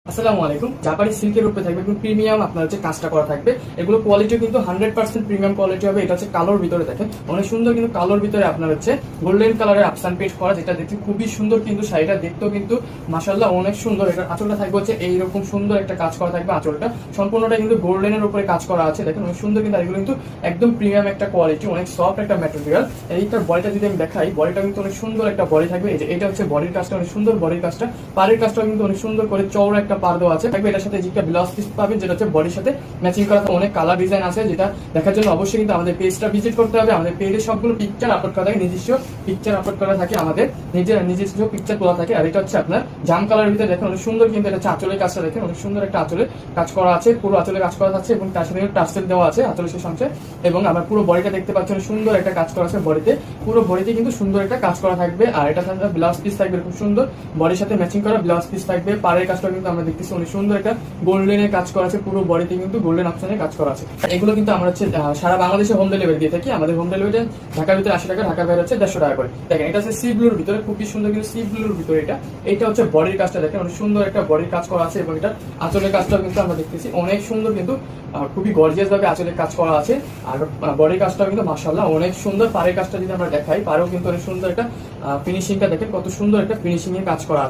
আসসালামু আলাইকুম। জাপানি সিল্কের উপরে থাকবে কিন্তু প্রিমিয়াম আপনার হচ্ছে কাজটা করা থাকবে। এগুলো কোয়ালিটিও কিন্তু 100% প্রিমিয়াম কোয়ালিটি হবে। এটা হচ্ছে কালোর ভিতরে দেখেন অনেক সুন্দর, কিন্তু কালোর ভিতরে আপনার হচ্ছে গোল্ডেন কালারের আফসান পেস্ট করা, যেটা দেখতে খুবই সুন্দর। কিন্তু শাড়িটা দেখতেও কিন্তু মাশাআল্লাহ অনেক সুন্দর। এটার আঁচলটা থাকবে হচ্ছে এইরকম সুন্দর একটা কাজ করা থাকবে। আঁচলটা সম্পূর্ণটা কিন্তু গোল্ডেনের উপরে কাজ করা আছে, দেখেন অনেক সুন্দর। কিন্তু এগুলো কিন্তু একদম প্রিমিয়াম একটা কোয়ালিটি, অনেক সফট একটা ম্যাটেরিয়াল। এইটার বডিটা যদি আমি দেখাই, বডিটা কিন্তু অনেক সুন্দর একটা বডি থাকবে। এই যে এটা হচ্ছে বডির কাজটা, অনেক সুন্দর বডির কাজটা। পাড়ের কাজটাও কিন্তু অনেক সুন্দর করে চওড়া একটা পাড় দেওয়া আছে থাকবে। এটার সাথে যে একটা ব্লাউজ পিস পাবেন, যেটা হচ্ছে বডির সাথে ম্যাচিং করা। অনেক কালার ডিজাইন আছে, যেটা দেখার জন্য অবশ্যই কিন্তু আমাদের পেজটা ভিজিট করতে হবে। আমাদের পেজে সবগুলো পিকচার আপলোড করা থাকে, নিজস্ব পিকচার আপলোড করা থাকে, আমাদের নিজস্ব পিকচার তোলা থাকে। আর এটা হচ্ছে আপনার জাম কালারের ভিতরে দেখেন অনেক সুন্দর। কিন্তু এটা হচ্ছে আঁচলের কাজটা দেখেন অনেক সুন্দর একটা আঁচলের কাজ করা আছে, পুরো আঁচলের কাজ করা আছে এবং তার সাথে টার্সেল দেওয়া আছে আঁচলের শেষ অংশে। এবং আমার পুরো বডিটা দেখতে পাচ্ছেন সুন্দর একটা কাজ করা আছে বডিতে, পুরো বডিতে কিন্তু সুন্দর একটা কাজ করা থাকবে। আর এটা সাথে ব্লাউজ পিস থাকবে খুব সুন্দর, বডির সাথে ম্যাচিং করা ব্লাউজ পিস থাকবে। পাড়ের কাজটা কিন্তু আমরা দেখতেছি অনেক সুন্দর একটা গোল্ডেনের কাজ করা আছে, পুরো বডিতে কিন্তু গোল্ডেন অপশনের কাজ করা আছে। এগুলো কিন্তু আমরা হচ্ছে সারা বাংলাদেশে হোম ডেলিভারি দিয়ে থাকি। আমাদের হোম ডেলিভারি ঢাকার ভিতরে 80 টাকা, ঢাকার বাইরে হচ্ছে 150 টাকা করে। দেখেন এটা হচ্ছে সি ব্লুর ভিতরে, খুবই সুন্দর কিন্তু সি ব্লুর ভিতরে এটা হচ্ছে বডির কাজটা দেখেন অনেক সুন্দর একটা বডির কাজ করা আছে। এবং এটা আঁচলের কাজটাও কিন্তু আমরা দেখতেছি অনেক সুন্দর, কিন্তু খুবই গর্জিয়াস ভাবে আঁচলের কাজ করা আছে। আর বডির কাজটাও কিন্তু মাশাআল্লাহ অনেক সুন্দর। পাড়ের কাজটা যদি আমরা দেখাই, পাড়েও কিন্তু অনেক সুন্দর একটা ফিনিশিংটা দেখেন, কত সুন্দর একটা ফিনিশিং এর কাজ করা আছে।